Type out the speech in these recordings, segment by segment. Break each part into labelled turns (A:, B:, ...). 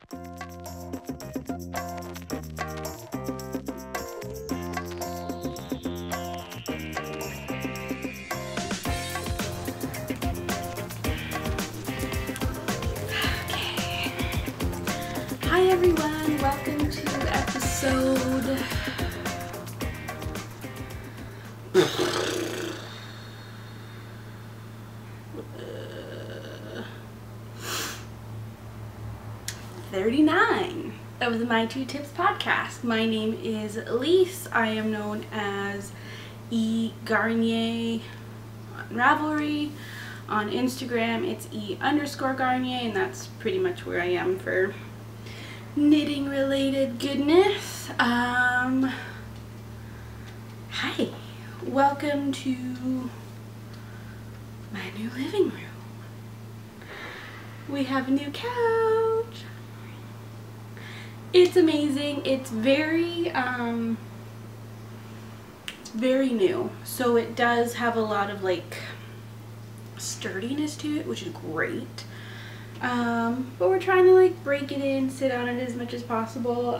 A: Hi everyone, welcome to episode 39 of the My Two Tips podcast. My name is Elise. I am known as Garnier on Ravelry. On Instagram it's E_Garnier, and that's pretty much where I am for knitting related goodness. Hi, welcome to my new living room. We have a new couch. It's amazing. It's very new, so it does have a lot of like sturdiness to it, which is great. But we're trying to like break it in, sit on it as much as possible.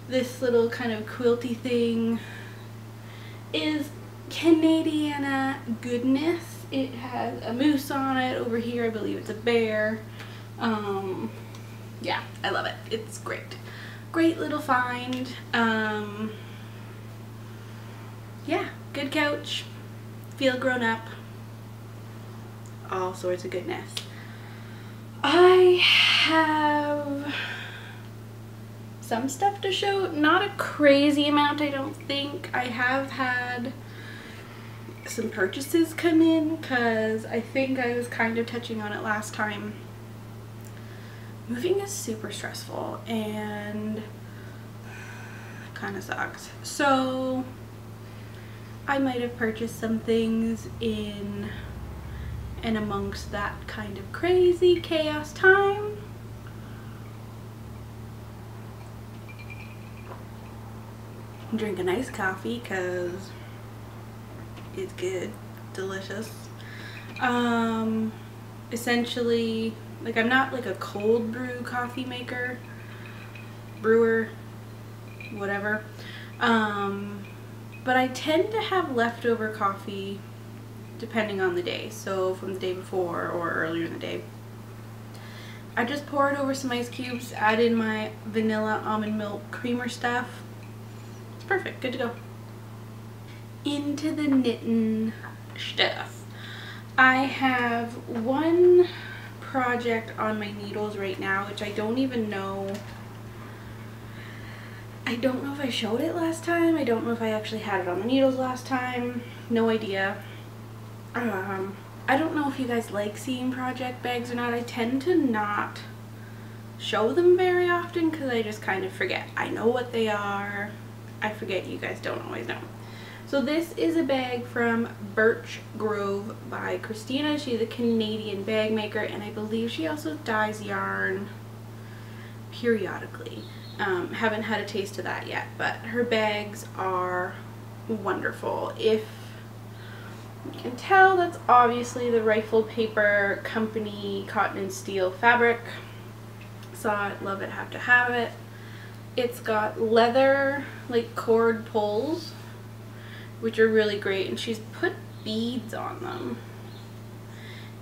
A: This little kind of quilty thing is Canadiana goodness. It has a moose on it. Over here I believe it's a bear. Yeah, I love it. It's great. Great little find. Yeah, good couch. Feel grown up. All sorts of goodness. I have some stuff to show, not a crazy amount I don't think. I have had some purchases come in because I think I was kind of touching on it last time. Moving is super stressful and kind of sucks. So I might have purchased some things in and amongst that kind of crazy chaos time. Drink a nice coffee because it's good, delicious. Essentially, like, I'm not like a cold brew coffee maker, brewer, whatever, but I tend to have leftover coffee depending on the day. So from the day before or earlier in the day, I just pour it over some ice cubes, add in my vanilla almond milk creamer stuff. It's perfect, good to go. Into the knitting stuff. I have one project on my needles right now, which I don't even know. I don't know if I showed it last time. I don't know if I actually had it on the needles last time. No idea. I don't know if you guys like seeing project bags or not. I tend to not show them very often because I just kind of forget. I know what they are. I forget you guys don't always know. So this is a bag from Birch Grove by Christina. She's a Canadian bag maker, and I believe she also dyes yarn periodically. Haven't had a taste of that yet, but her bags are wonderful. If you can tell, that's obviously the Rifle Paper Company cotton and steel fabric. Saw it, love it, have to have it. It's got leather like cord pulls, which are really great, and she's put beads on them.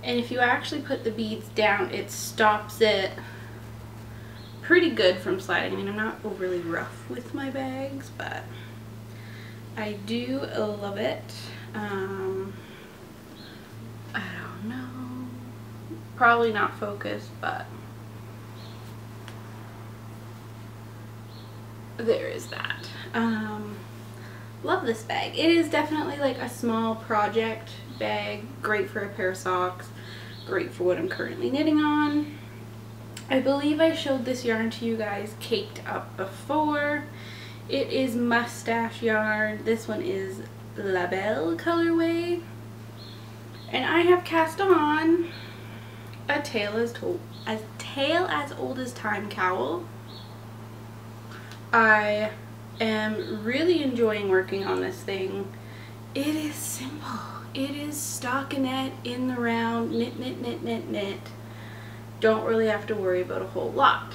A: And if you actually put the beads down, it stops it pretty good from sliding. I mean, I'm not overly rough with my bags, but I do love it. I don't know, probably not focused, but there is that. Love this bag. It is definitely like a small project bag, great for a pair of socks, great for what I'm currently knitting on. I believe I showed this yarn to you guys caked up before. It is mustache yarn. This one is La Belle colorway, and I have cast on a tale as old as time cowl. I am really enjoying working on this thing. It is simple. It is stockinette in the round, knit, knit, knit, knit, knit. don't really have to worry about a whole lot.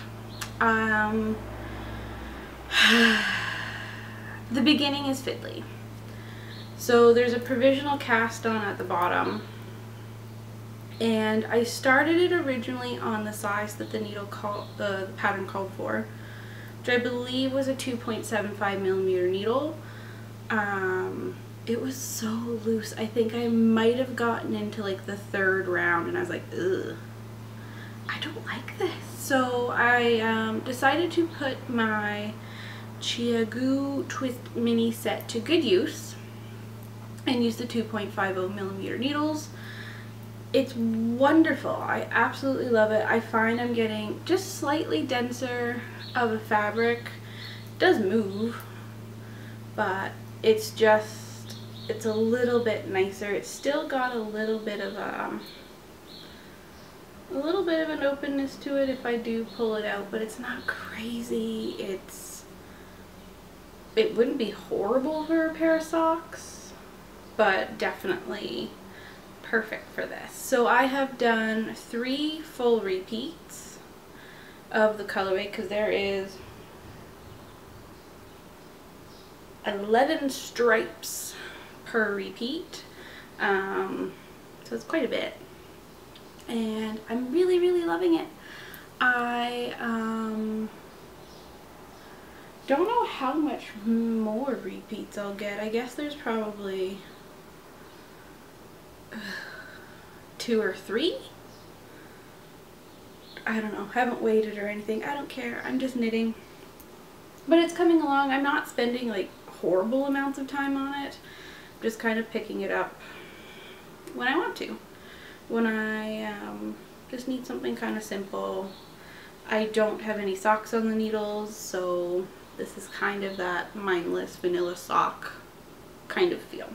A: The beginning is fiddly. So there's a provisional cast on at the bottom, and I started it originally on the size that the pattern called for, which I believe was a 2.75 millimeter needle. It was so loose. I think I might have gotten into like the third round and I was like, ugh, I don't like this. So I decided to put my Chiagu Twist Mini set to good use and use the 2.50 millimeter needles. It's wonderful. I absolutely love it. I find I'm getting just slightly denser of a fabric. It does move, but it's a little bit nicer. It's still got a little bit of an openness to it if I do pull it out, but it's not crazy. It wouldn't be horrible for a pair of socks, but definitely perfect for this. So I have done 3 full repeats of the colorway because there is 11 stripes per repeat, so it's quite a bit, and I'm really loving it. I don't know how much more repeats I'll get. I guess there's probably 2 or 3. I don't know, haven't weighed it or anything. I don't care, I'm just knitting, but it's coming along. I'm not spending like horrible amounts of time on it, just kind of picking it up when I want to, when I just need something kind of simple. I don't have any socks on the needles, so this is kind of that mindless vanilla sock kind of feel,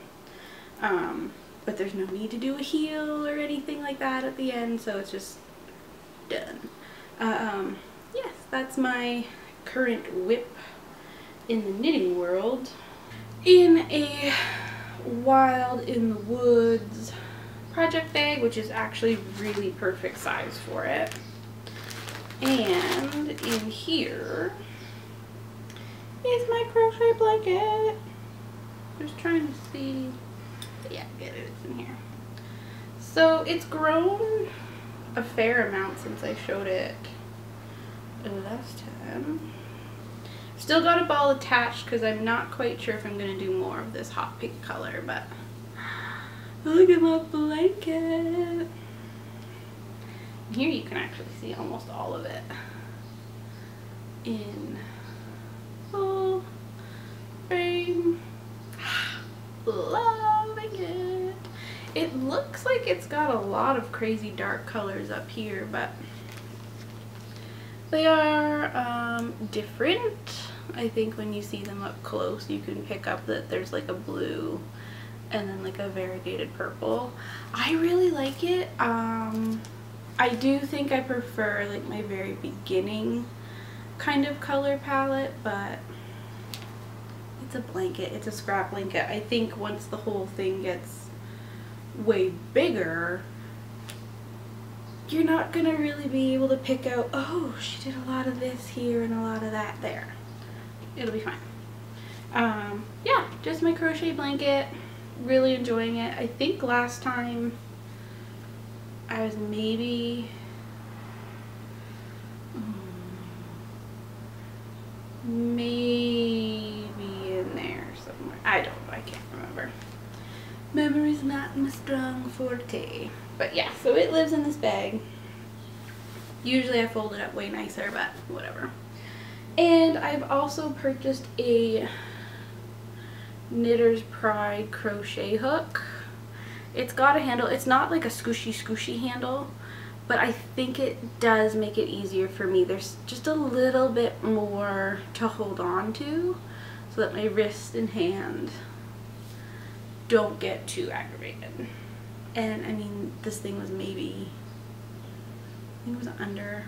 A: but there's no need to do a heel or anything like that at the end, so it's just done. Yes, that's my current whip in the knitting world. In a Wild in the Woods project bag, which is actually really perfect size for it. And in here is my crochet blanket. Just trying to see. Yeah, get it, it's in here. So it's grown a fair amount since I showed it last time. Still got a ball attached because I'm not quite sure if I'm going to do more of this hot pink color, but look at my blanket. Here you can actually see almost all of it in full frame. Loving it. It looks like it's got a lot of crazy dark colors up here, but they are different. I think when you see them up close you can pick up that there's like a blue and then like a variegated purple. I really like it. I do think I prefer like my very beginning kind of color palette, but it's a blanket, it's a scrap blanket. I think once the whole thing gets way bigger, you're not gonna really be able to pick out, oh, she did a lot of this here and a lot of that there. It'll be fine. Yeah, just my crochet blanket, really enjoying it. I think last time I was maybe in there somewhere. I can't remember. Memory's not my strong forte. But yeah, so it lives in this bag. Usually I fold it up way nicer, but whatever. And I've also purchased a Knitter's Pride crochet hook. It's got a handle. It's not like a scooshy handle, but I think it does make it easier for me. There's just a little bit more to hold on to so that my wrist and hand don't get too aggravated. And I mean, this thing was maybe, I think it was under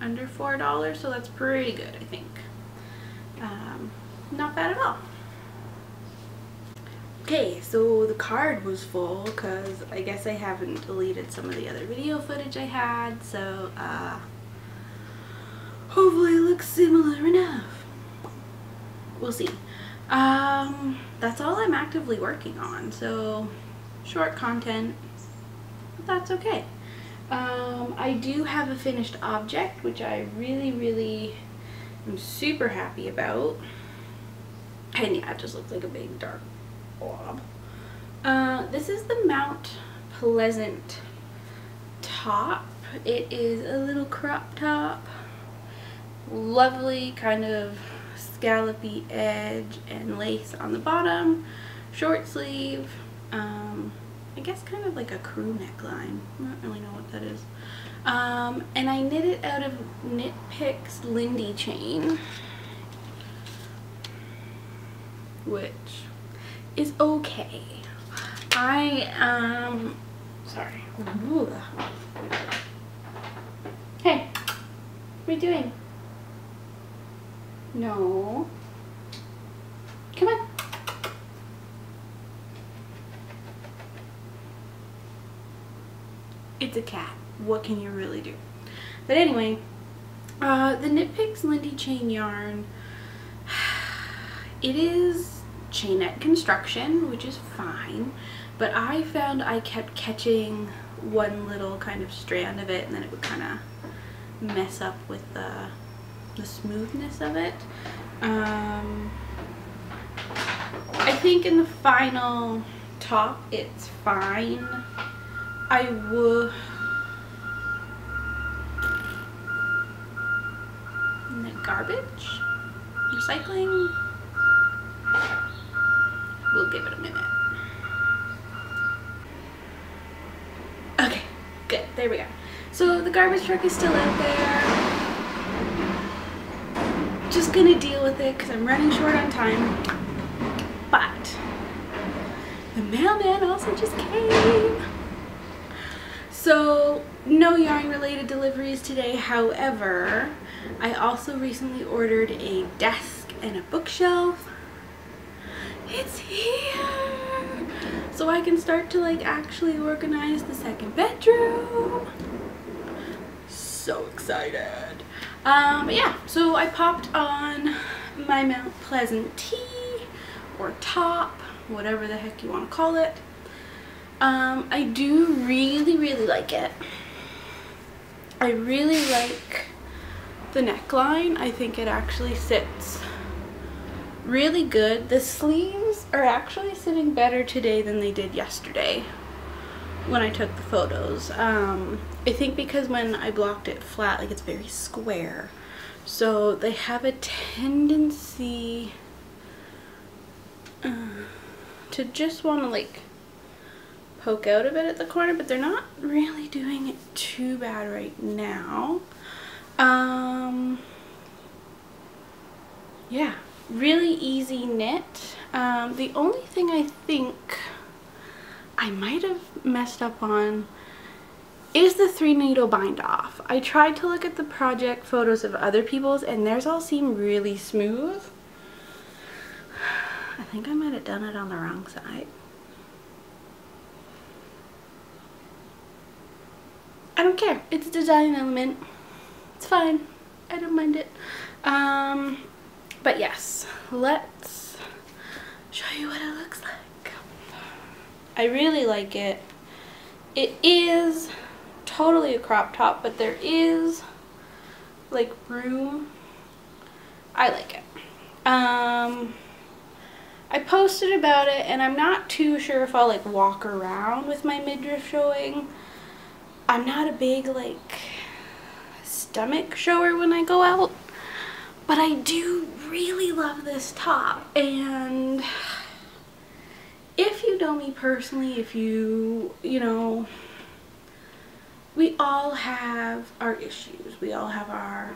A: $4, so that's pretty good, I think. Not bad at all. Okay, so the card was full because I guess I haven't deleted some of the other video footage I had, so hopefully it looks similar enough. We'll see. That's all I'm actively working on, so short content, but that's okay. I do have a finished object, which I really am super happy about. And yeah, it just looks like a big dark blob. This is the Mount Pleasant top. It is a little crop top. Lovely kind of scallopy edge and lace on the bottom. Short sleeve. I guess kind of like a crew neckline. I don't really know what that is. And I knit it out of Knit Picks Lindy chain, which is okay. Sorry. Ooh. Hey, what are you doing? No. Come on. It's a cat. What can you really do? But anyway, the Knit Picks Lindy chain yarn, it is chainette construction, which is fine, but I found I kept catching one little kind of strand of it and then it would kind of mess up with the smoothness of it. I think in the final top it's fine. I would... Isn't it garbage? Recycling? We'll give it a minute. Okay, good. There we go. So the garbage truck is still out there. Just gonna deal with it because I'm running short on time. But the mailman also just came. So no yarn related deliveries today. However, I also recently ordered a desk and a bookshelf. It's here! So I can start to like actually organize the second bedroom. So excited. But yeah, so I popped on my Mount Pleasant tee or top, whatever the heck you want to call it. I do really like it. I really like the neckline. I think it actually sits really good. The sleeves are actually sitting better today than they did yesterday when I took the photos. I think because when I blocked it flat, like it's very square, so they have a tendency to just want to like poke out a bit at the corner, but they're not really doing it too bad right now. Yeah, really easy knit. The only thing I think I might have messed up on is the 3-needle bind off. I tried to look at the project photos of other people's and theirs all seem really smooth. I think I might have done it on the wrong side. I don't care. It's a design element. It's fine. I don't mind it. But yes, let's show you what it looks like. I really like it. It is totally a crop top, but there is like room. I like it. I posted about it and I'm not too sure if I'll like walk around with my midriff showing. I'm not a big like stomach shower when I go out, but I do really love this top. And if you know me personally, if you know, we all have our issues. We all have our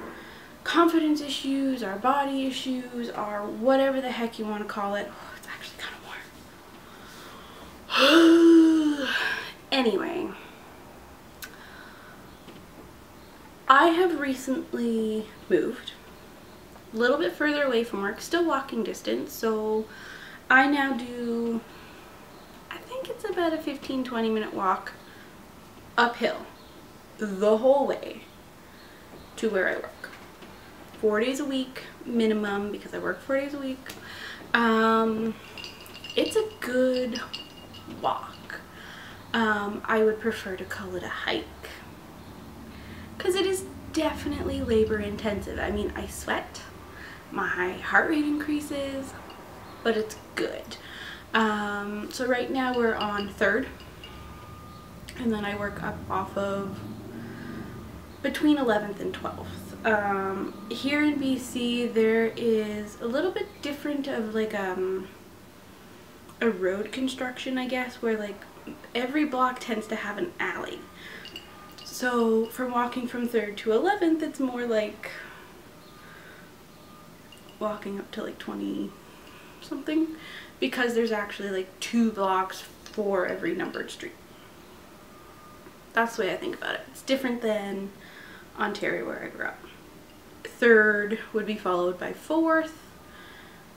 A: confidence issues, our body issues, our whatever the heck you want to call it. Oh, it's actually kind of warm. Anyway, I have recently moved a little bit further away from work, still walking distance, so I now do think it's about a 15-20 minute walk uphill the whole way to where I work. 4 days a week minimum, because I work 4 days a week. It's a good walk. I would prefer to call it a hike, because it is definitely labor intensive. I mean, I sweat, my heart rate increases, but it's good. So right now we're on 3rd, and then I work up off of between 11th and 12th. Here in BC there is a little bit different of like a road construction, I guess, where like every block tends to have an alley. So from walking from 3rd to 11th, it's more like walking up to like 20 something, because there's actually like 2 blocks for every numbered street. That's the way I think about it. It's different than Ontario, where I grew up. 3rd would be followed by 4th,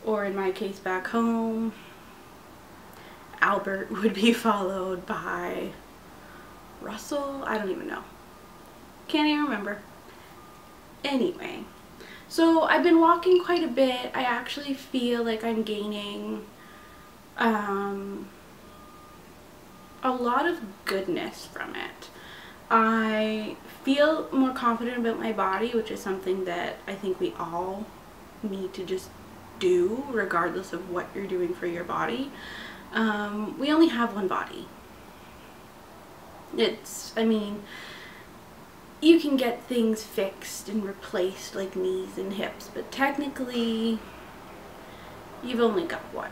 A: or in my case back home, Albert would be followed by Russell. I don't even know. Can't even remember. Anyway, so I've been walking quite a bit. I actually feel like I'm gaining a lot of goodness from it. I feel more confident about my body, which is something that I think we all need to just do, regardless of what you're doing for your body. We only have one body. I mean, you can get things fixed and replaced like knees and hips, but technically you've only got one.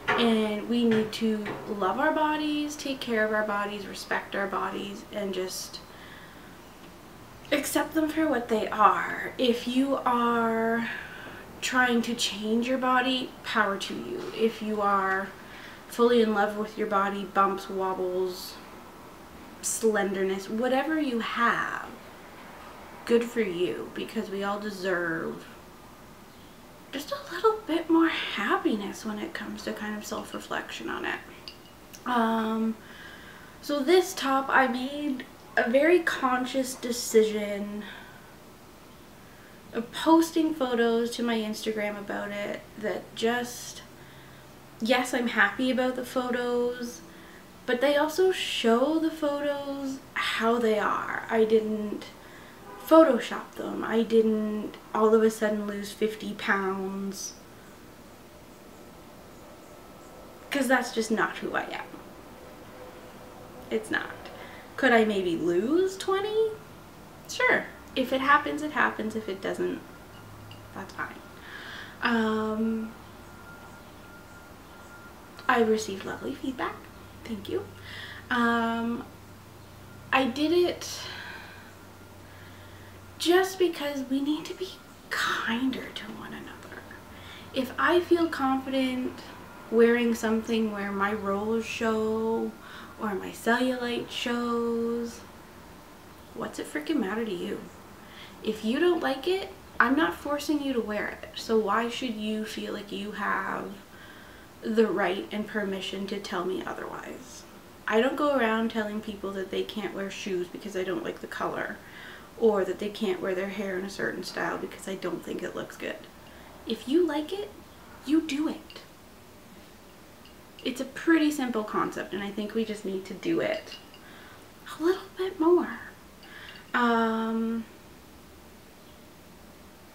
A: And we need to love our bodies, take care of our bodies, respect our bodies, and just accept them for what they are. If you are trying to change your body, power to you. If you are fully in love with your body, bumps, wobbles, slenderness, whatever you have, good for you, because we all deserve just a little bit more happiness when it comes to kind of self-reflection on it. So this top, I made a very conscious decision of posting photos to my Instagram about it that just, yes, I'm happy about the photos, but they also show the photos how they are. I didn't Photoshop them. I didn't all of a sudden lose 50 pounds, because that's just not who I am. It's not. Could I maybe lose 20? Sure. If it happens, it happens. If it doesn't, that's fine. I received lovely feedback. Thank you. I did it just because we need to be kinder to one another. If I feel confident wearing something where my rolls show or my cellulite shows, what's it freaking matter to you? If you don't like it, I'm not forcing you to wear it. So why should you feel like you have the right and permission to tell me otherwise? I don't go around telling people that they can't wear shoes because I don't like the color, or that they can't wear their hair in a certain style because I don't think it looks good. If you like it, you do it. It's a pretty simple concept, and I think we just need to do it a little bit more.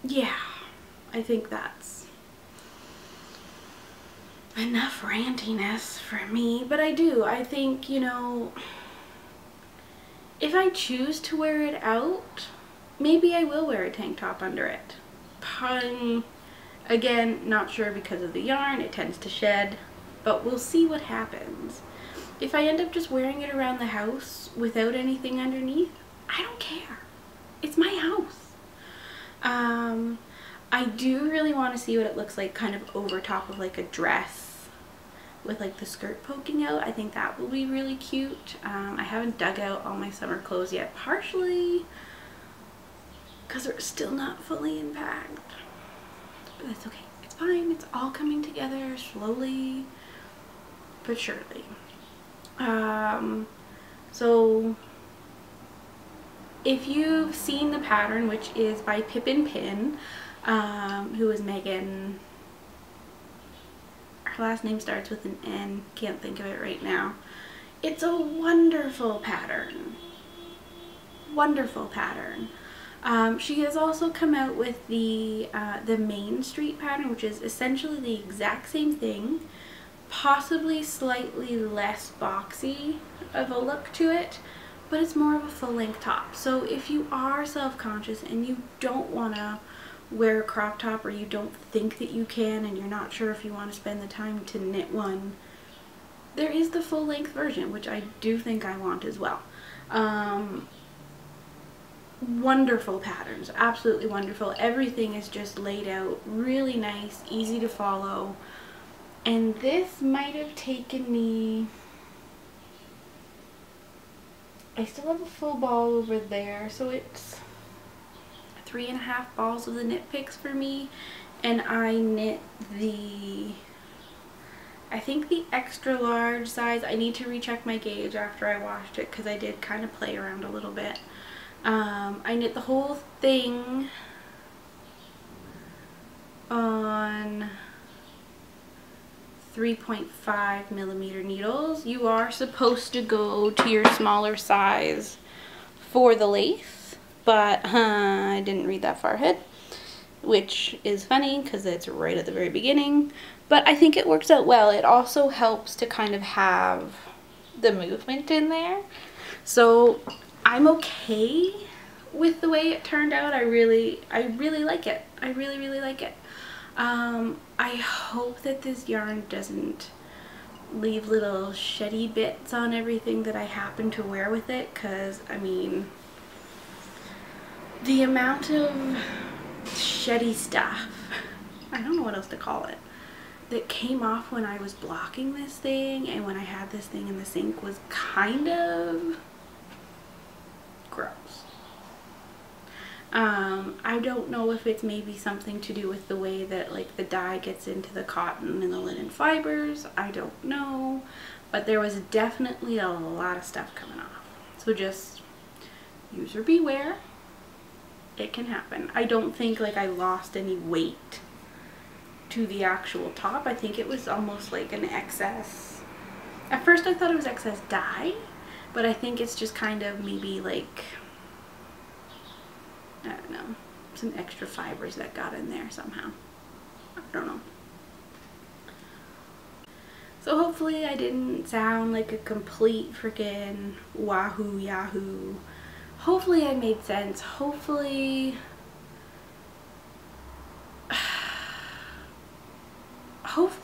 A: Yeah, I think that's enough rantiness for me, but I think, you know, if I choose to wear it out, maybe I will wear a tank top under it. Again, not sure because of the yarn, it tends to shed, but we'll see what happens. If I end up just wearing it around the house without anything underneath, I don't care. It's my house. I do really want to see what it looks like kind of over top of like a dress with like the skirt poking out. I think that will be really cute. I haven't dug out all my summer clothes yet, partially because they're still not fully unpacked. But that's okay. It's fine. It's all coming together slowly but surely. So if you've seen the pattern, which is by Pippin Pin, who is Megan, her last name starts with an N, can't think of it right now. It's a wonderful pattern. Wonderful pattern. She has also come out with the Main Street pattern, which is essentially the exact same thing, possibly slightly less boxy of a look to it, but it's more of a full-length top. So if you are self-conscious and you don't want to wear a crop top, or you don't think that you can and you're not sure if you want to spend the time to knit one, there is the full-length version, which I do think I want as well. Wonderful patterns, absolutely wonderful. Everything is just laid out really nice, easy to follow. And this might have taken me, I still have a full ball over there, so it's 3.5 balls of the knit picks for me. And I knit I think the extra large size. I need to recheck my gauge after I washed it because I did kind of play around a little bit. I knit the whole thing on 3.5 millimeter needles. You are supposed to go to your smaller size for the lace, but I didn't read that far ahead, which is funny because it's right at the very beginning, but I think it works out well. It also helps to kind of have the movement in there, so I'm okay with the way it turned out. I really like it. I really like it. I hope that this yarn doesn't leave little sheddy bits on everything that I happen to wear with it, because I mean, the amount of sheddy stuff, I don't know what else to call it, that came off when I was blocking this thing and when I had this thing in the sink was kind of gross. I don't know if it's maybe something to do with the way that like the dye gets into the cotton and the linen fibers. I don't know, but there was definitely a lot of stuff coming off. So just user beware. It can happen. I don't think like I lost any weight to the actual top. I think it was almost like an excess. At first I thought it was excess dye, but I think it's just kind of maybe like, I don't know, some extra fibers that got in there somehow. I don't know. So hopefully I didn't sound like a complete freaking wahoo yahoo. Hopefully I made sense. Hopefully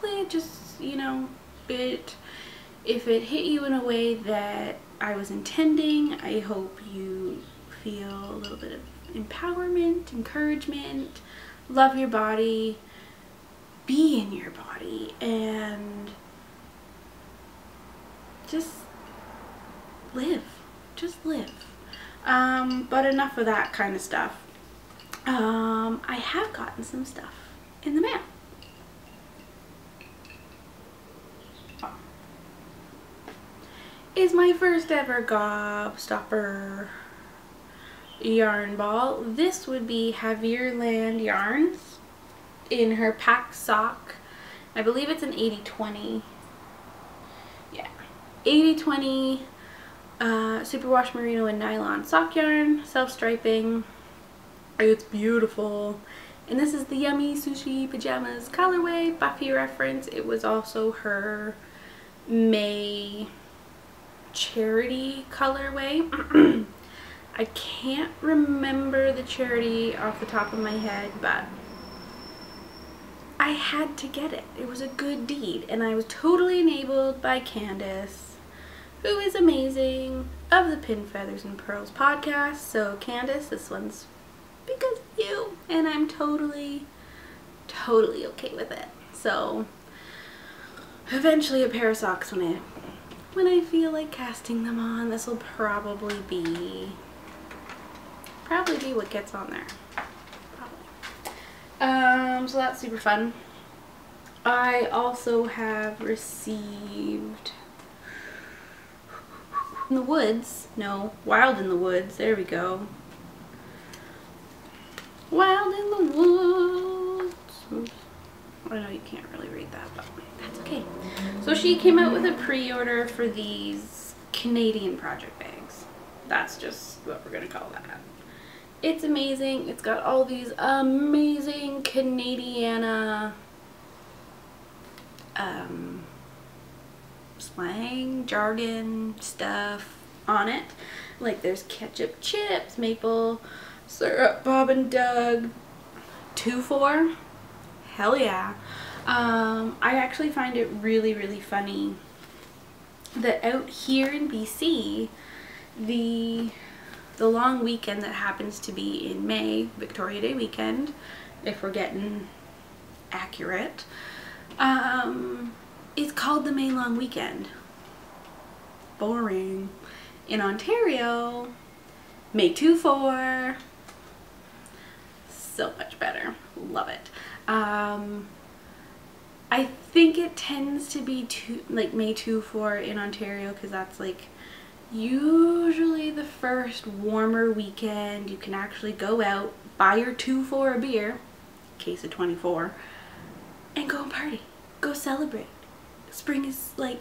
A: it just, you know, if it hit you in a way that I was intending, I hope you feel a little bit of empowerment, encouragement, love your body, be in your body, and just live. Just live. But enough of that kind of stuff. I have gotten some stuff in the mail. Is my first ever gobstopper yarn ball. This would be Havierland Yarns in her pack sock. I believe it's an 80-20. Yeah, 80-20 superwash merino and nylon sock yarn, self-striping. It's beautiful. And this is the Yummy Sushi Pajamas colorway, Buffy reference. It was also her May charity colorway. I can't remember the charity off the top of my head, but I had to get it. It was a good deed, and I was totally enabled by Candace, who is amazing, of the Pin Feathers and Pearls podcast. So Candace, this one's because of you, and I'm totally okay with it. So eventually a pair of socks when I feel like casting them on. This will probably be what gets on there. Probably. So that's super fun. I also have received in the Woods. No, Wild in the Woods. There we go. Wild in the Woods. Oops. I know you can't really read that, but that's okay. So she came out with a pre-order for these Canadian project bags. That's just what we're gonna call that. It's amazing. It's got all these amazing Canadiana slang, jargon stuff on it. Like there's ketchup chips, maple syrup, Bob and Doug, 2-4. Hell yeah. I actually find it really, really funny that out here in BC, the long weekend that happens to be in May, Victoria Day weekend, if we're getting accurate, is called the May long weekend. Boring. In Ontario, May 2-4. So much better. Love it. I think it tends to be like May 2-4 in Ontario because that's like usually the first warmer weekend. You can actually go out, buy your 2-4 a beer, case of 24, and go and party. Go celebrate. Spring is like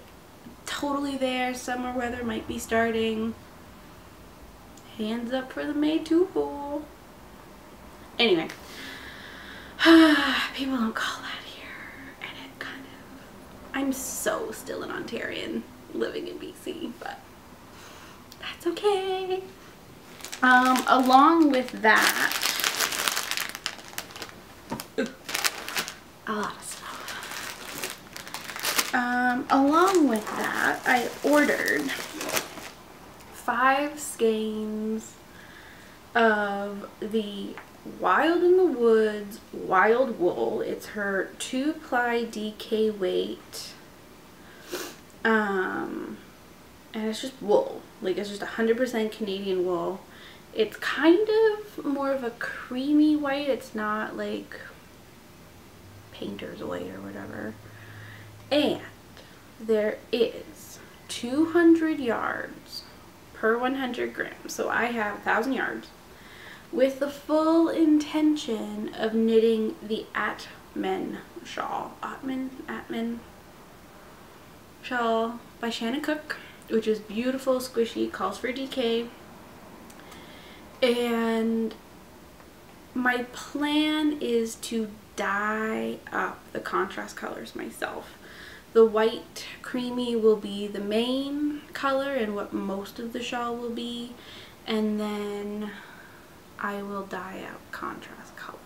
A: totally there. Summer weather might be starting. Hands up for the May 2-4. Anyway, people don't call that here, and it kind of, I'm so still an Ontarian living in BC, but that's okay. Along with that, a lot of stuff. Along with that, I ordered 5 skeins of the Wild in the Woods Wild Wool. It's her 2-ply DK weight. And it's just wool. Like it's just 100% Canadian wool. It's kind of more of a creamy white. It's not like painter's white or whatever. And there is 200 yards per 100 grams. So I have 1,000 yards with the full intention of knitting the Atman shawl. Atman shawl by Shannon Cook, which is beautiful, squishy, calls for DK. And my plan is to dye up the contrast colors myself. The white creamy will be the main color and what most of the shawl will be, and then I will dye out contrast colors.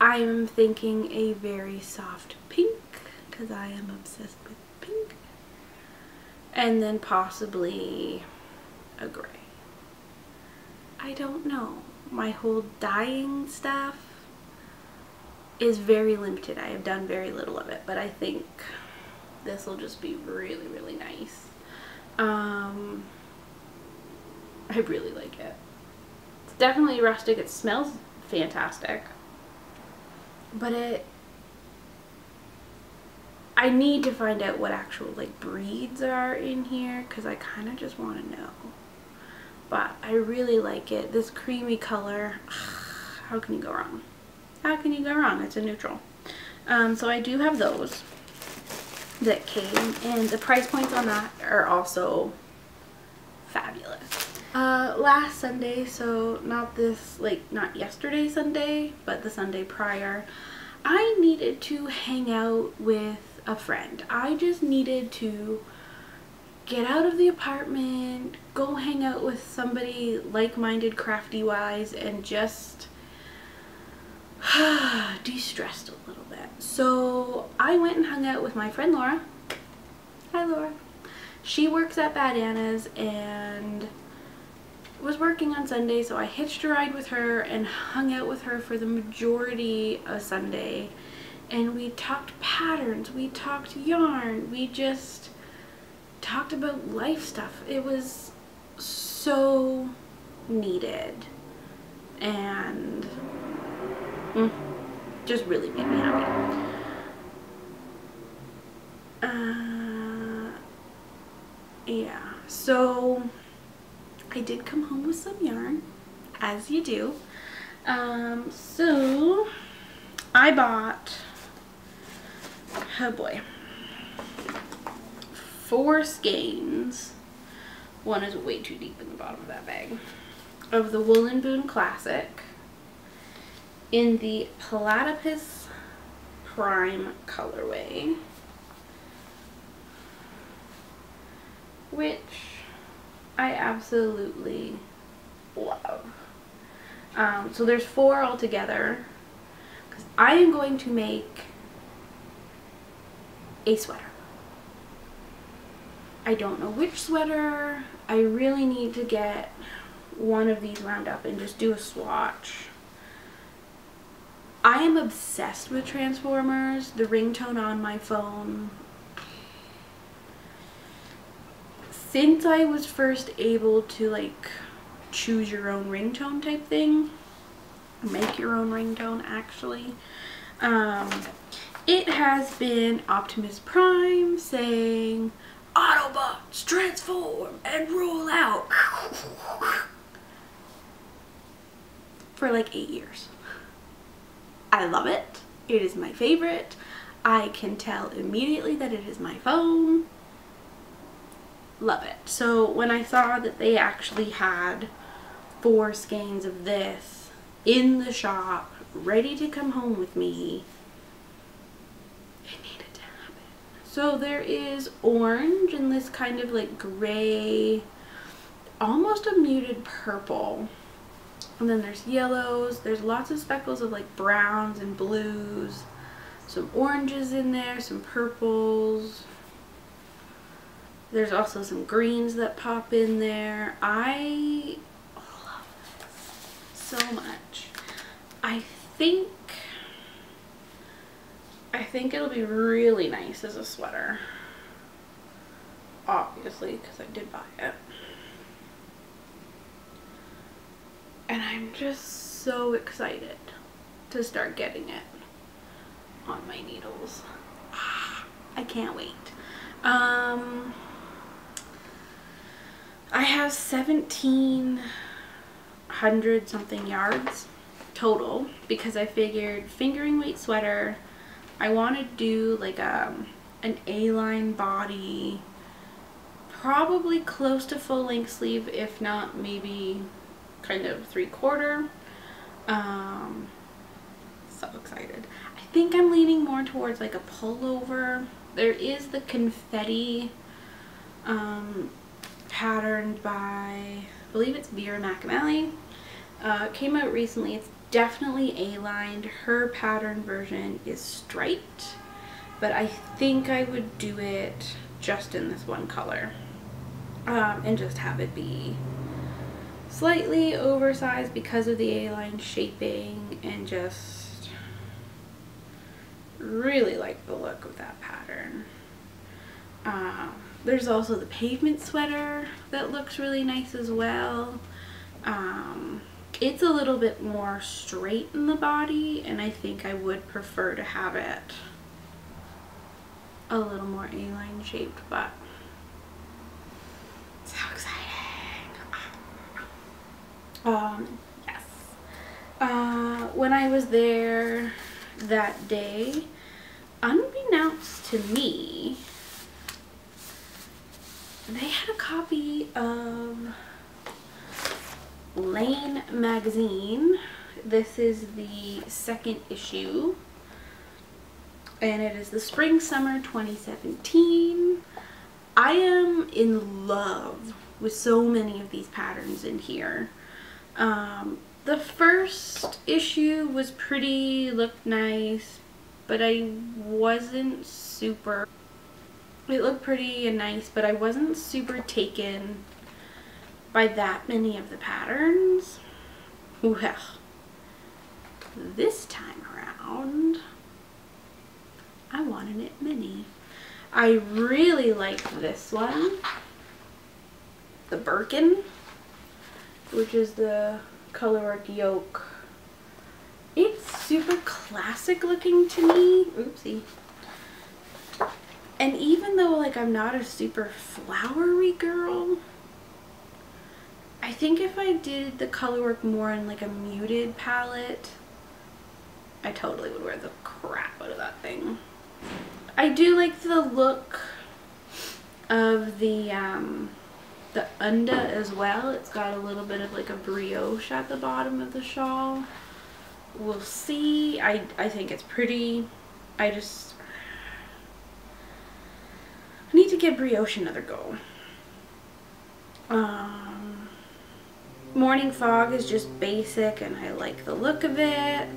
A: I am thinking a very soft pink because I am obsessed with pink, and then possibly a gray. I don't know. My whole dyeing stuff is very limited. I have done very little of it, but I think this will just be really, really nice. I really like it. It's definitely rustic. It smells fantastic, but I need to find out what actual like breeds are in here because I kind of just want to know. But I really like it. This creamy color, how can you go wrong? How can you go wrong? It's a neutral. So I do have those that came, and the price points on that are also fabulous. Last Sunday, so not yesterday Sunday, but the Sunday prior, I needed to hang out with a friend. I just needed to get out of the apartment, go hang out with somebody like-minded, crafty-wise, and just de-stressed a little bit. So I went and hung out with my friend Laura. Hi Laura. She works at Bad Anna's and was working on Sunday, so I hitched a ride with her and hung out with her for the majority of Sunday. And we talked patterns, we talked yarn, we just talked about life stuff. It was so needed and just really made me happy. Yeah, so I did come home with some yarn, as you do. So I bought, oh boy, 4 skeins. One is way too deep in the bottom of that bag. Of the Wool and Boon Classic in the Platypus Prime colorway, which I absolutely love. So there's 4 altogether, because I am going to make a sweater. I don't know which sweater. I really need to get one of these wound up and just do a swatch. I am obsessed with Transformers, the ringtone on my phone. Since I was first able to like choose your own ringtone type thing, make your own ringtone actually, it has been Optimus Prime saying, "Autobots, transform and roll out," for like 8 years. I love it. It is my favorite. I can tell immediately that it is my phone. Love it. So when I saw that they actually had 4 skeins of this in the shop, ready to come home with me, it needed to happen. So there is orange and this kind of like gray, almost a muted purple. And then there's yellows, there's lots of speckles of like browns and blues, some oranges in there, some purples. There's also some greens that pop in there. I love this so much. I think it'll be really nice as a sweater. Obviously, because I did buy it. And I'm just so excited to start getting it on my needles. I can't wait. I have 1,700 something yards total, because I figured fingering weight sweater, I want to do like an A-line body, probably close to full length sleeve, if not maybe kind of 3/4. So excited. I think I'm leaning more towards like a pullover. There is the confetti patterned by, I believe it's Vera McAmally. Came out recently. It's definitely A-lined. Her pattern version is striped, but I think I would do it just in this one color, and just have it be slightly oversized because of the A-line shaping, and just really like the look of that pattern. There's also the pavement sweater that looks really nice as well. It's a little bit more straight in the body, and I think I would prefer to have it a little more A-line shaped, but so exciting. Yes. When I was there that day, unbeknownst to me, they had a copy of Lane magazine. This is the 2nd issue, and it is the spring summer 2017. I am in love with so many of these patterns in here. The first issue was pretty, looked nice, but I wasn't super, it looked pretty and nice, but I wasn't super taken by that many of the patterns. Well, this time around, I wanted it mini. I really like this one, the Birkin, which is the colorwork yoke. It's super classic looking to me. Oopsie. And even though like I'm not a super flowery girl, I think if I did the color work more in like a muted palette, I totally would wear the crap out of that thing. I do like the look of the unda as well. It's got a little bit of like a brioche at the bottom of the shawl. We'll see. I think it's pretty. I need to give brioche another go. Morning Fog is just basic and I like the look of it.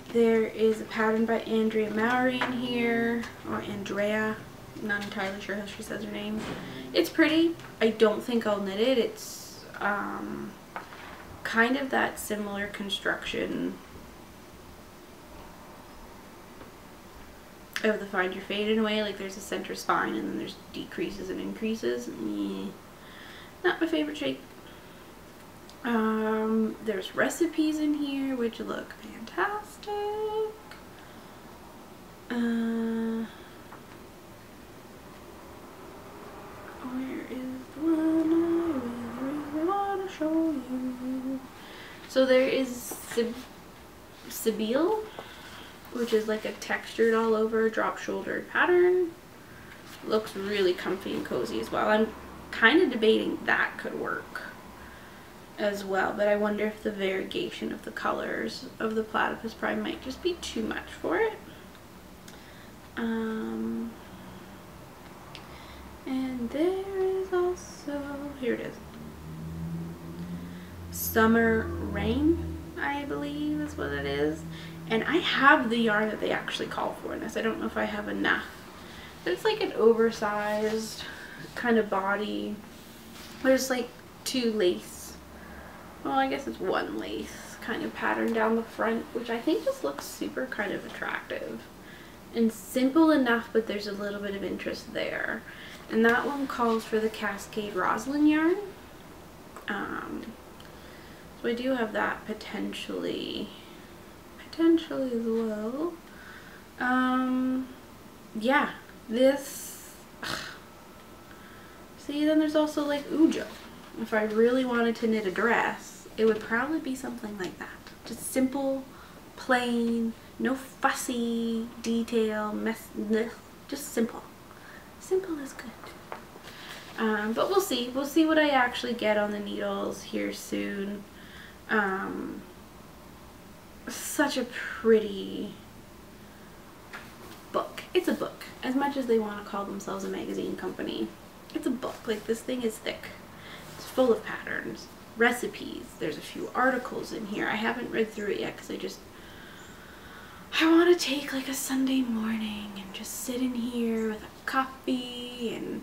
A: There is a pattern by Andrea Mowry in here, or Andrea, not entirely sure how she says her name. It's pretty. I don't think I'll knit it. It's kind of that similar construction of the Find Your Fade in a way. Like there's a center spine and then there's decreases and increases. Not my favorite shape. There's recipes in here which look fantastic. Where is the one I really want to show you? So there is Sibyl, which is like a textured all over drop shouldered pattern. Looks really comfy and cozy as well. I'm kind of debating that could work as well, but I wonder if the variegation of the colors of the platypus prime might just be too much for it. And there is also, here it is, Summer Rain, I believe is what it is. And I have the yarn that they actually call for in this. I don't know if I have enough. But it's like an oversized kind of body. There's like two lace, well I guess it's one lace kind of pattern down the front, which I think just looks super kind of attractive. And simple enough, but there's a little bit of interest there. And that one calls for the Cascade Roslyn yarn. So I do have that potentially as well. Yeah, this, see, then there's also like Ujo. If I really wanted to knit a dress, it would probably be something like that. Just simple, plain, no fussy detail, just simple. Simple is good. But we'll see. We'll see what I actually get on the needles here soon. Such a pretty book. It's a book. As much as they want to call themselves a magazine company, it's a book. Like, this thing is thick. It's full of patterns, recipes. There's a few articles in here. I haven't read through it yet because I want to take like a Sunday morning and just sit in here with a coffee, and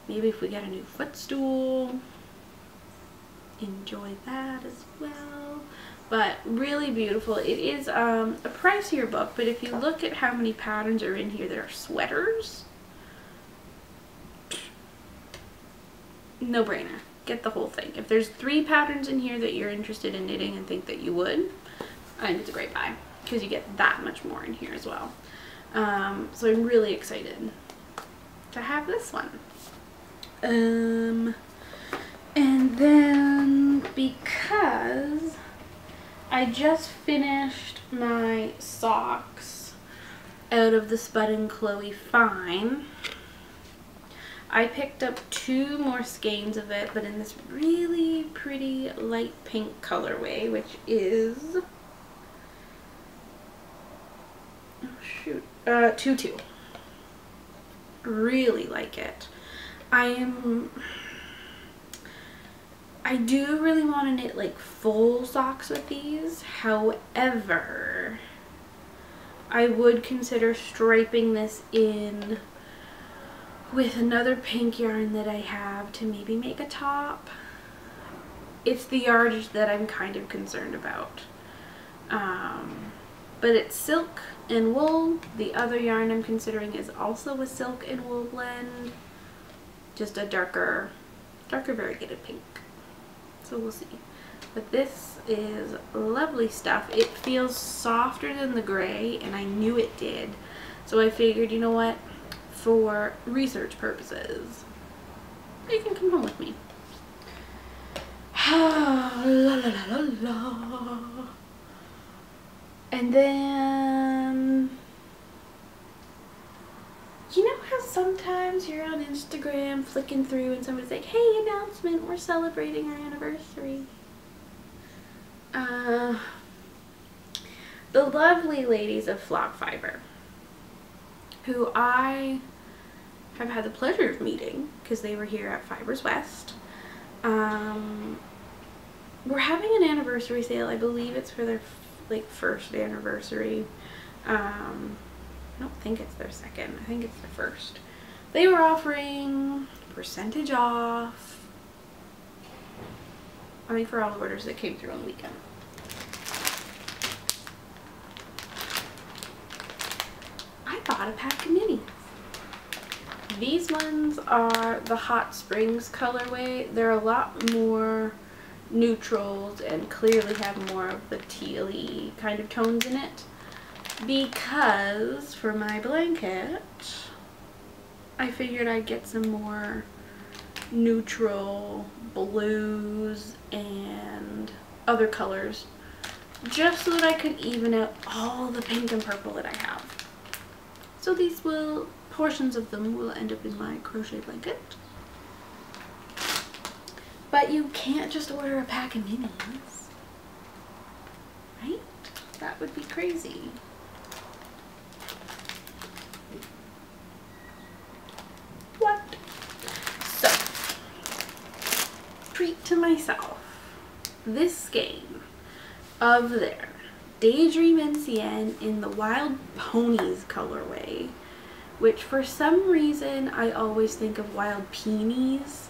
A: maybe if we get a new footstool, enjoy that as well. But really beautiful. It is a pricier book, but if you look at how many patterns are in here that are sweaters, no brainer. Get the whole thing. If there's 3 patterns in here that you're interested in knitting and think that you would, I think it's a great buy because you get that much more in here as well. So I'm really excited to have this one. And then because I just finished my socks out of the Spud & Chloe Fine, I picked up 2 more skeins of it, but in this really pretty light pink colorway, which is, oh shoot, Tutu. Really like it. I do really want to knit like full socks with these. However, I would consider striping this in with another pink yarn that I have to maybe make a top. It's the yardage that I'm kind of concerned about. But it's silk and wool. The other yarn I'm considering is also a silk and wool blend. Just a darker variegated pink. So we'll see. But this is lovely stuff. It feels softer than the gray, and I knew it did. So I figured, you know what? for research purposes. You can come home with me. La la la la la. And then, you know how sometimes you're on Instagram flicking through and somebody's like, hey, announcement, we're celebrating our anniversary. The lovely ladies of Flock Fiber, who I have had the pleasure of meeting because they were here at Fibers West. We're having an anniversary sale. I believe it's for their first anniversary. I don't think it's their second. I think it's their first. They were offering percentage off, I think, for all the orders that came through on the weekend. I bought a pack of minis. These ones are the Hot Springs colorway. They're a lot more neutrals and clearly have more of the teal-y kind of tones in it, because for my blanket I figured I'd get some more neutral blues and other colors just so that I could even out all the pink and purple that I have. So these portions of them will end up in my crochet blanket. But you can't just order a pack of minis, right? That would be crazy. What? So, treat to myself this skein of their Daydream NCN in the Wild Ponies colorway, which for some reason I always think of Wild Peonies.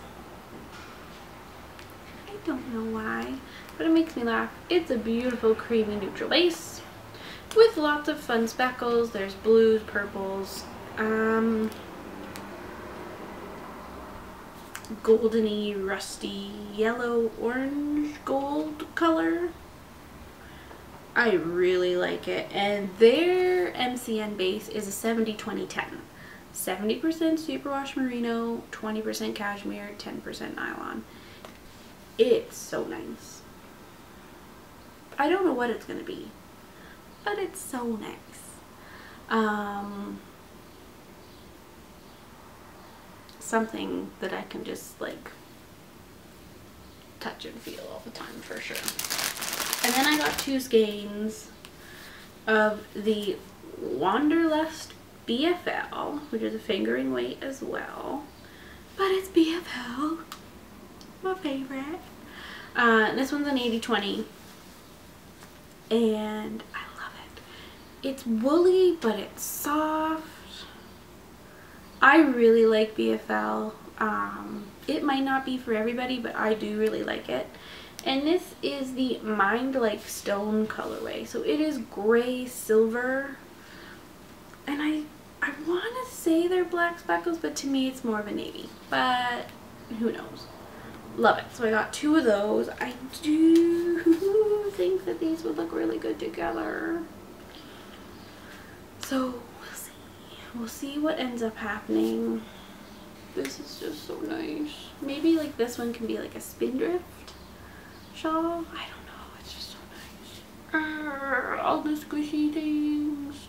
A: I don't know why, but it makes me laugh. It's a beautiful creamy neutral lace with lots of fun speckles. There's blues, purples, goldeny, rusty, yellow, orange, gold color. I really like it, and their MCN base is a 70-20-10. 70% superwash merino, 20% cashmere, 10% nylon. It's so nice. I don't know what it's gonna be, but it's so nice. Something that I can just like touch and feel all the time for sure. And then I got two skeins of the Wanderlust BFL, which is a fingering weight as well, but it's BFL. My favorite. This one's an 80-20 and I love it. It's woolly but it's soft. I really like BFL. It might not be for everybody, but I do really like it. And this is the Mind Like Stone colorway. So it is gray silver, and I want to say they're black speckles, but to me it's more of a navy, but who knows. Love it. So I got two of those. I do think that these would look really good together. So we'll see. We'll see what ends up happening. This is just so nice. Maybe like this one can be like a spindrift shawl. I don't know. It's just so nice. All the squishy things.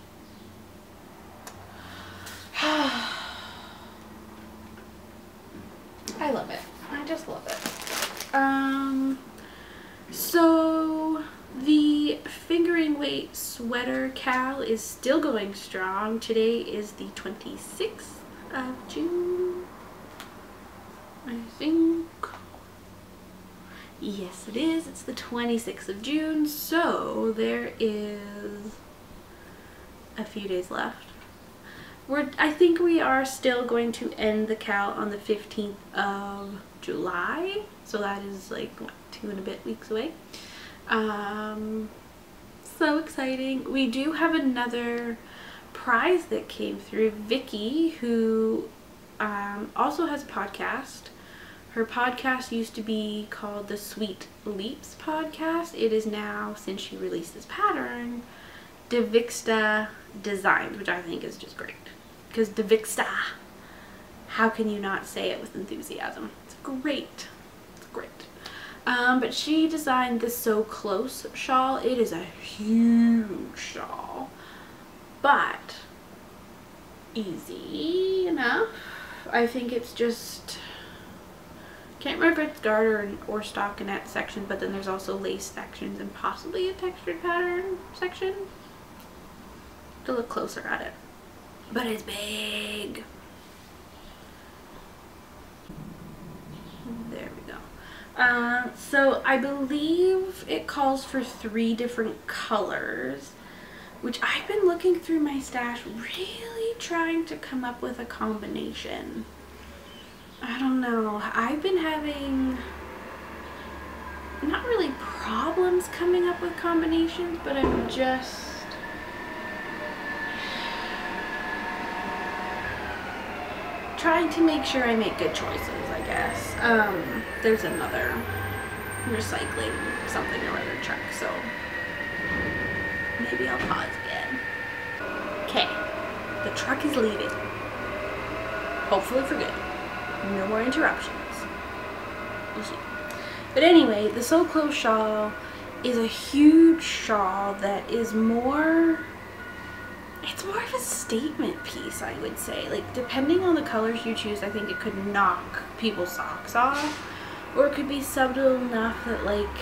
A: I love it. I just love it. So the fingering weight sweater cal is still going strong. Today is the 26th of June, I think. Yes, it is. It's the 26th of June, so there is a few days left. I think we are still going to end the cal on the 15th of July, so that is like, what, 2 and a bit weeks away. So exciting. We do have another prize that came through. Vicky, who also has a podcast. Her podcast used to be called the Sweet Leaps podcast. It is now, since she released this pattern, Devixta Designs, which I think is just great. because Deviksta, how can you not say it with enthusiasm? It's great. It's great. But she designed this So Close shawl. It is a huge shawl, but easy enough. I think it's just, can't remember if it's garter or stockinette section, but then there's also lace sections and possibly a textured pattern section. To look closer at it, but it's big. There we go. So I believe it calls for 3 different colors, which I've been looking through my stash really trying to come up with a combination. I don't know, I've been having not really problems coming up with combinations, but I'm just trying to make sure I make good choices, I guess. There's another recycling something or other truck, so maybe I'll pause again. Okay, the truck is leaving. Hopefully for good. No more interruptions. We'll see. But anyway, the So Close shawl is a huge shawl that is more, it's more of a statement piece, I would say. Like, depending on the colors you choose, I think it could knock people's socks off, or it could be subtle enough that, like,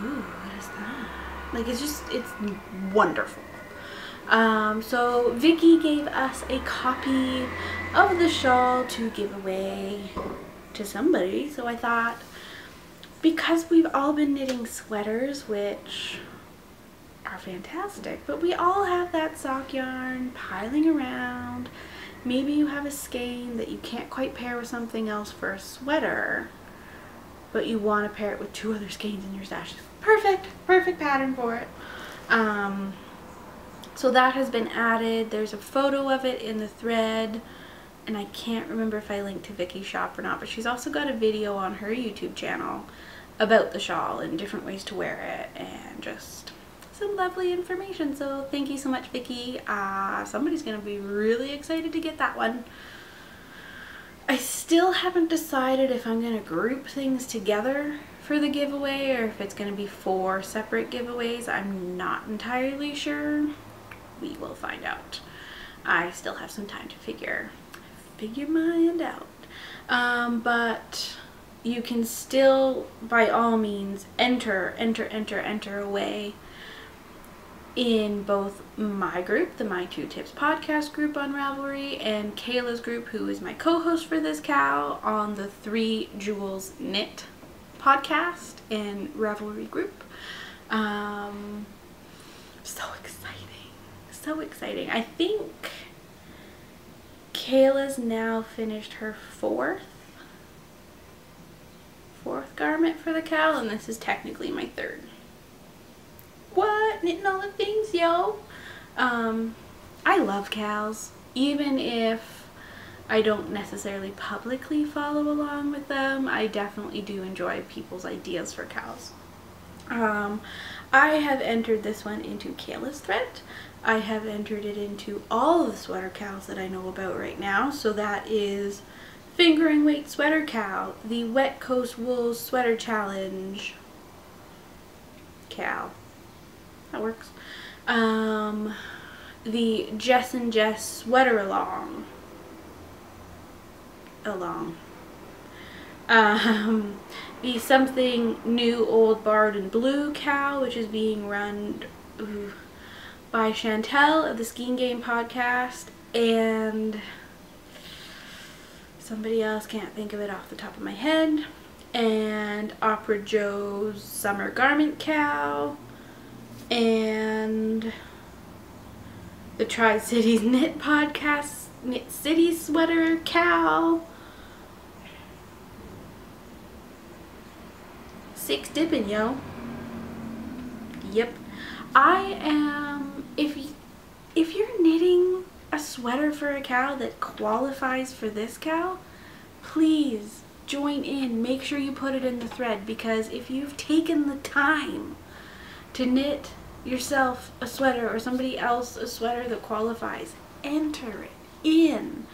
A: ooh, what is that? Like, it's just, it's wonderful. So Vicky gave us a copy of the shawl to give away to somebody, so I thought, because we've all been knitting sweaters, which are fantastic, but we all have that sock yarn piling around. Maybe you have a skein that you can't quite pair with something else for a sweater, but you want to pair it with 2 other skeins in your stash. Perfect pattern for it. So that has been added. There's a photo of it in the thread, and I can't remember if I linked to Vicky's shop or not, but she's also got a video on her YouTube channel about the shawl and different ways to wear it, and just some lovely information. So thank you so much, Vicky. Somebody's gonna be really excited to get that one. I still haven't decided if I'm gonna group things together for the giveaway or if it's gonna be 4 separate giveaways. I'm not entirely sure. We will find out. I still have some time to figure my end out. But you can still, by all means, enter away in both my group, the My 2 Tips podcast group on Ravelry, and Kayla's group, who is my co-host for this cow, on the 3 Jewels Knit podcast and Ravelry group. So exciting. So exciting. I think Kayla's now finished her 4th garment for the cowl, and this is technically my 3rd. What? Knitting all the things, yo! I love cows, even if I don't necessarily publicly follow along with them. I definitely do enjoy people's ideas for cows. I have entered this one into Kayla's thread. I have entered it into all of the sweater cows that I know about right now. So that is Fingering Weight Sweater Cow, the Wet Coast Wool Sweater Challenge cow. That works. The Jess and Jess Sweater Along. The Something New Old Barred and Blue cow, which is being run by Chantel of the Skiing Game podcast, and somebody else, can't think of it off the top of my head, and Opera Joe's Summer Garment cow, and the Tri-Cities Knit podcast Knit City Sweater cow. 6 dipping, yo. Yep. I am, if you're knitting a sweater for a cow that qualifies for this cow, please join in. Make sure you put it in the thread, because if you've taken the time to knit yourself a sweater or somebody else a sweater that qualifies, enter it in.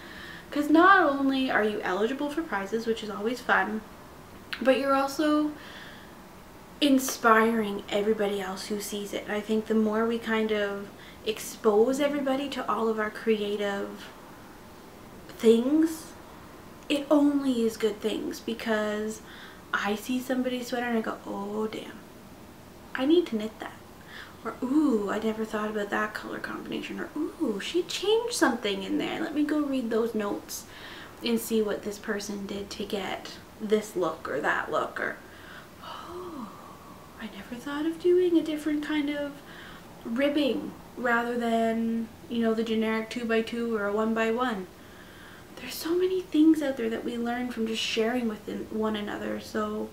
A: Because not only are you eligible for prizes, which is always fun, but you're also inspiring everybody else who sees it. And I think the more we kind of expose everybody to all of our creative things, it only is good things, because I see somebody's sweater and I go, oh damn, I need to knit that. Or, ooh, I never thought about that color combination. Or, ooh, she changed something in there. Let me go read those notes and see what this person did to get this look or that look. Or, oh, I never thought of doing a different kind of ribbing rather than, you know, the generic 2x2 or a 1x1. There's so many things out there that we learn from just sharing with one another. So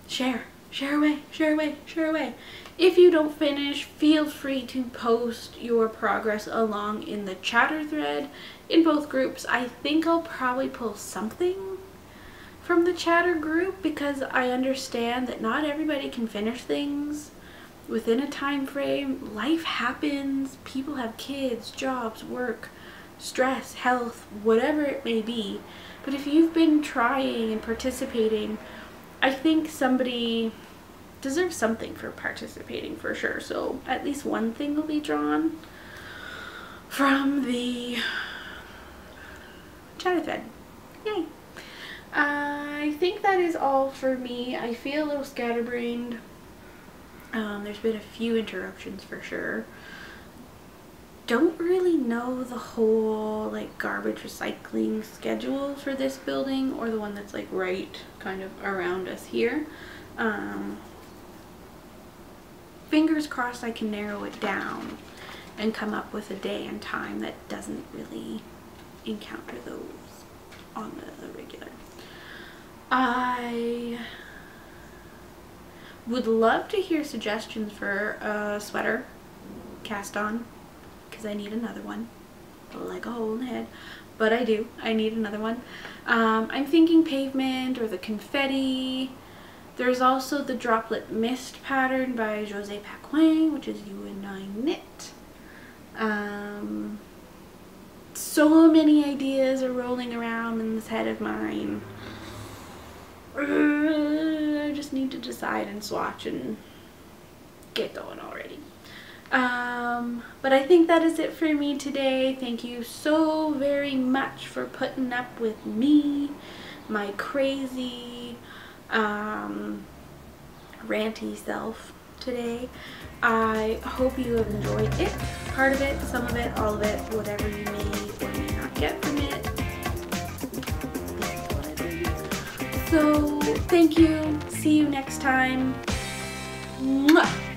A: share away, share away, share away. If you don't finish, feel free to post your progress along in the chatter thread in both groups. I think I'll probably pull something from the chatter group, because I understand that not everybody can finish things within a time frame. Life happens, people have kids, jobs, work, stress, health, whatever it may be. But if you've been trying and participating, I think somebody deserves something for participating for sure. So at least one thing will be drawn from the chatter thread. Yay! I think that is all for me. I feel a little scatterbrained. There's been a few interruptions for sure. Don't really know the whole like garbage recycling schedule for this building, or the one that's like right kind of around us here. Fingers crossed I can narrow it down and come up with a day and time that doesn't really encounter those on the regular. I would love to hear suggestions for a sweater cast on, because I need another one, like a hole in the head, but I need another one. I'm thinking pavement or the confetti. There's also the droplet mist pattern by Jose Paquin, which is You and I Knit. So many ideas are rolling around in this head of mine. I just need to decide and swatch and get going already. But I think that is it for me today. Thank you so very much for putting up with me, my crazy, ranty self today. I hope you have enjoyed it, part of it, some of it, all of it, whatever you may or may not get from it. So thank you. See you next time. Mwah!